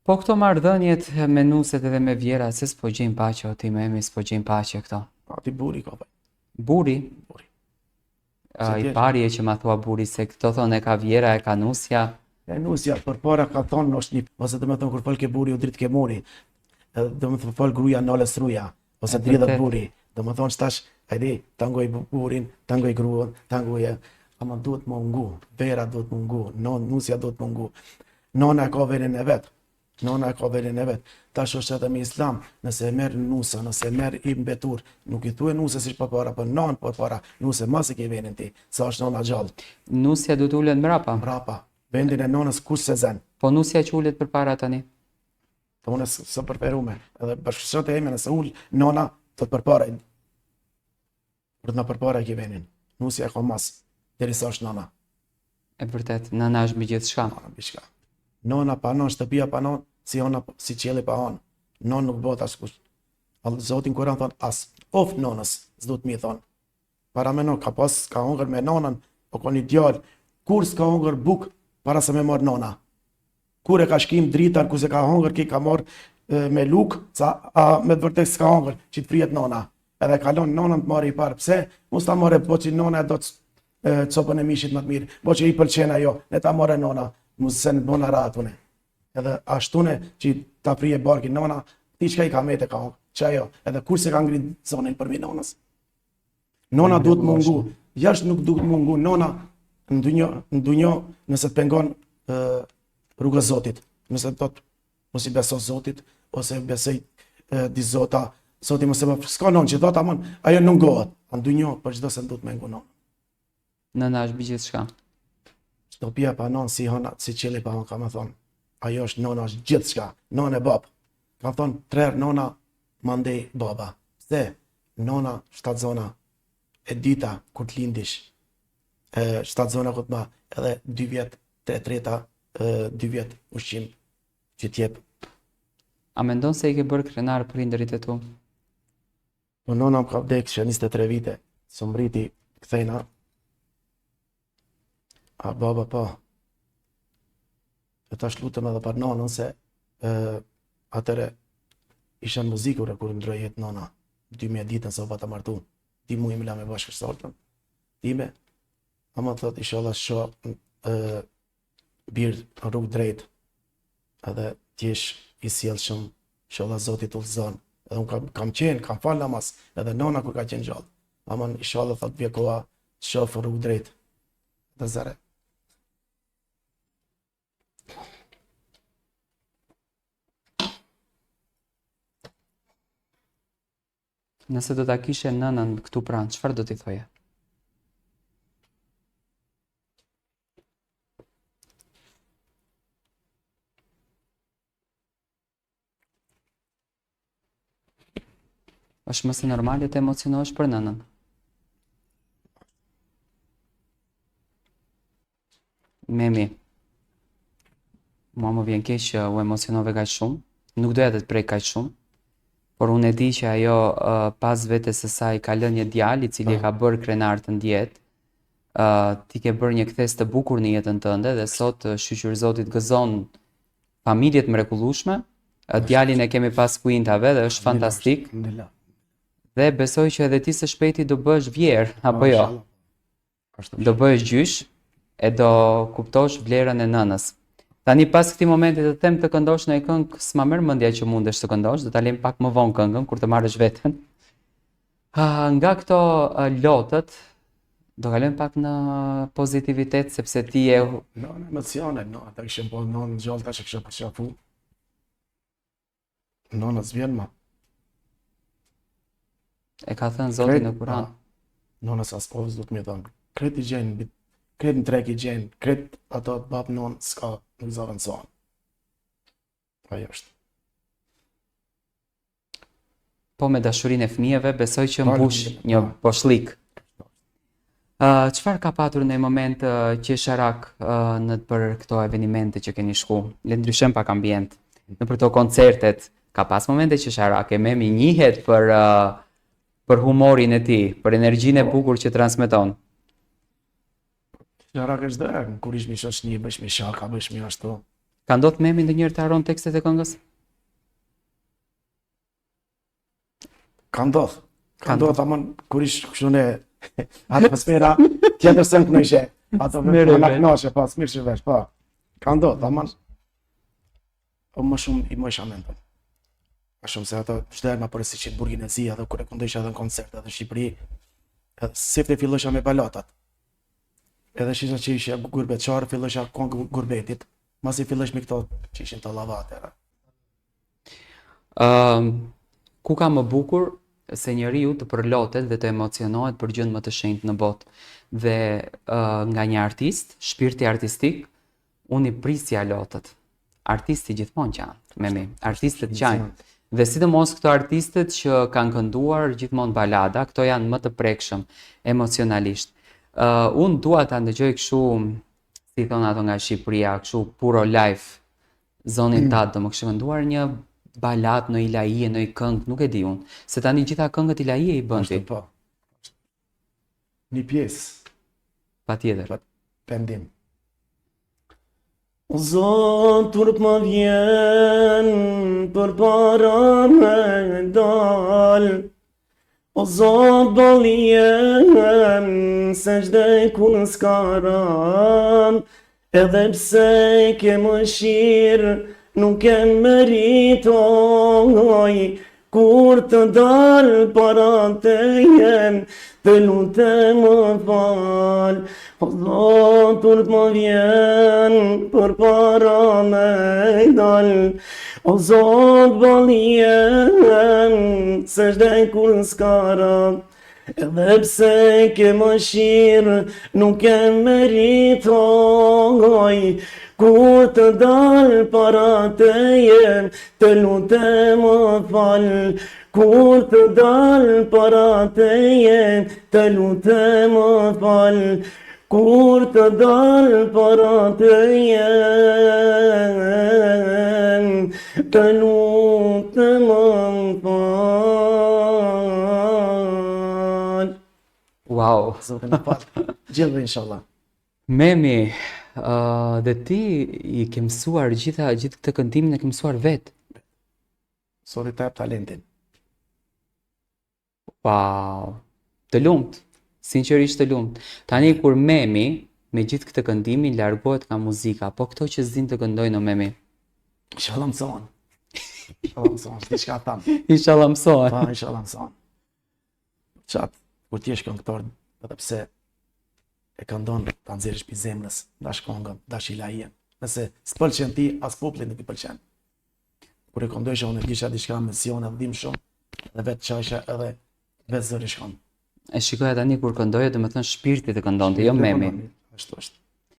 Po këto marrëdhëniet me nuset edhe me vjera, se s'po gjejnë paqe o ti me emi, s'po gjejnë paqe këto. Ti buri ka pa. Buri, Buri. i pari e që ma thua buri se këto thonë e ka vjera, e ka nusja. E nusja për para ka thonë është një, ose do me thonë kur fol ke buri u dritë ke mori, do me thonë fol gruja nalës ruja, ose dridhët buri, do me thonë shtash, ajde, tangoj burin, tangoj gruën, tangoje, ama duhet më ngu, vera duhet më ngu, nusja duhet më ngu. Nona e ka verin e vetë, nona e ka verin e vetë. Tash është edhe me islam, nëse e merë nusa, nëse e merë i mbetur, nuk i thue nuse si për para, për nanë për para, nuse mas e ke venin ti, sa është nona gjallë. Nusja du t'ullet mrapa? Mrapa, vendin e nonës kush se zen. Po nusja që ullet për para tani? Të unë së përperume, edhe bashkëshët e ime nëse ullë, nona të të përpara, për të në përpara e ke venin. Nusja e ka mas, deri sa është nona. E vërtet, nana është mbi gjithë shka. Nona panon, shtëpia panon, si qeli pa anë. Non nuk bëhet askush. Zotin Kuran thonë, as of nonës, s'du të mi thonë. Para me non, ka hongër me nonën, o ka një djallë, kur s'ka hongër buk, para se me marë nona. Kur e ka shkim dritar, ku se ka hongër, ki ka marë me luk, me të vërtet s'ka hongër, që të frijet nona. Edhe kalon nonën të marë i parë, pse? Mus ta marë, po që nona e do të copën e mishit më të mirë, po që i pëlqen ajo, ne ta marë nona, mus se në bona ratune. Edhe ashtune që ta prije barkin nona, ti qka i ka mete ka hongë, që ajo, edhe kur se ka ngrit zonin për mi nonës. Nona duhet mungu, jashtë nuk duhet mungu, nona në dunjo nëse të pengon rrugës Zotit, nëse të thotë mos i beso Zotit, ose besoj di Zota, Zoti mos e më s'ka non që thotë amon, ajo nuk gohet, në dunjo për çdo se duhet me ngu nona. Nëna është mbi gjithë shka. Shtëpia pa non si qeli pa hon, ka më thonë. Ajo është nona, është gjithë shka, nona e babë. Ka thonë, 3 herë nona, mandej baba. Se, nona, 7 zona, e dita, kur të lindish, 7 zona këtë ma, edhe 2 vjetë, 3 treta, 2 vjetë ushqim që t'jep. A mendon se i ke bërë krenar për prindërit e tu? Po nona më ka vdekë që 23 vite, së mbriti këthejna, a baba po. E tash lutëm edhe për nonën se atëre isha në muzikur e kur më ndroj jetë nona 2000 ditën se oba të martu. Ti mu i mila me bashkështartën, time, ama thot ishallah sho birë në rrugë drejt, edhe t'jesh i sjellshëm, ishallah Zotit udhëzon. Edhe unë kam falë namaz, edhe nona kur ka qenë gjallë. Ama ishallah thot vje koha të shofë rrugë drejt. Dhe zare. Nëse do ta kishe nënën këtu pranë, çfarë do t'i thoje? Është mëse normale të emocionohesh për nënën? Memi, mua më vjen keq që u emocionove kaq shumë, nuk doja të të prej kaq shumë, por unë e di që ajo pas vetes së saj ka lënë një djalë i cili e ka bërë krenar të ndjetë, ti ke bërë një kthes të bukur në jetën tënde dhe sot shqyqyr Zotit gëzon familjet mrekullueshme, djalin e kemi pas kuintave dhe është fantastik. Dhe besoj që edhe ti së shpejti do bësh vjerë, apo jo? Do bësh gjysh e do kuptosh vlerën e nënës. Tani pas këtij momenti të them të këndosh në këngë, s'ma merr mendja që mundesh të këndosh, do ta lejm pak më vonë këngën kur të marrësh veten. Nga këto lotët do kalojm pak në pozitivitet sepse ti e në emocione, ata kishin po në gjallë tash e kisha përqafu. Nona s'vjen ma. E ka thënë Zoti në Kur'an. Nona sa s'povës do të më thonë. Kret i gjenë, kret në trek i gjenë, kret ato bab non s'ka nuk zavën sonë. Ajo është. Po me dashurinë e fëmijëve besoj që mbush një boshlik. Çfarë ka patur në moment qesharak në për këto evenimente që keni shku? Le ndryshojm pak ambient. Në për këto koncertet ka pas momente qesharake, Memi njihet për humorin e tij, për energjinë e bukur që transmeton. Qesharak është dhe, kur ishmi shoqni, bësh mi shaka, bësh mi ashtu. Ka ndodhur Memi ndonjëherë të haron tekstet e këngës? Ka ndodh. Ka Ka ndodh tamam kur ish kështu në atmosfera tjetër se në ishe. Ato Mirë, më na veç. knaqe pas mirë vesh, po. Ka ndodh tamam. O më shumë i mëshamendon. Ka shumë se ato çdo herë më përsi që në burgin e zi, ato kur e këndojsha edhe në koncerte në Shqipëri, edhe sifte fillosha me balatat. Edhe shisha që ishe gurbeçar, fillosha këngë gurbetit. Masi fillosh me këto që ishin të lavate. Ku ka më bukur se njeriu të përlotet dhe të emocionohet për gjën më të shenjtë në botë. Dhe nga një artist, shpirti artistik, unë i prisja lotët. Artisti gjithmonë qanë, Memi, artistët qanë. Dhe sidomos këto artistët që kanë kënduar gjithmonë balada, këto janë më të prekshëm emocionalisht. Unë dua ta ndëgjoj kështu, si thonë ato nga Shqipëria, kështu puro live, zonin tatë, do më kështu kënduar një balad në ilaje, në i këngë, nuk e di unë. Se tani gjitha këngët ilaje i bën ti, Ashtu po. Një pjesë, patjetër. pendim. O Zot, turp më vjen për para me dal. O Zot, baljem se çdo kun s'ka ran. Edhe pse ke mëshirë, nuk e meritoj. Kur të dal para teje, të lutem më fal. O Zot, turp më vjen për para me dal. O Zot, baljem se çdo kur s'ka ran. Edhe pse ke mëshirë, nuk e meritoj. Kur të dal para teje, të lutem më fal. Kur të dal para teje, të lutem më fal. Kur të dal para teje, të lutem më fal. Wow. Zotin e fal. Gjithve inshallah. Memi, dhe ti i ke mësuar gjithë këtë këndimin e ke mësuar vetë. Sori të jap talentin. Wow, të lumt, sinqerisht të lumt. Tani kur Memi me gjithë këtë këndimin largohet nga muzika, po këto që s'din të këndojnë o Memi, Inshallah mëson. Inshallah mëson, diçka tham. inshallah mësohen. Pa, inshallah mëson. Qatë, kur t'jesh këngëtar, edhe pse e këndon ta nxjerrësh pi zemrës, dash këngën, dash ilajen. Nëse s'pëlqen ti, as popullit nuk i pëlqen. Kur e këndojsha unë kisha diçka misione, dhim shumë, dhe vetë qajsha edhe vetë zëri shkon. E shikoja tani kur këndoje, domethënë shpirti të këndonte, jo Memi. Ashtu është.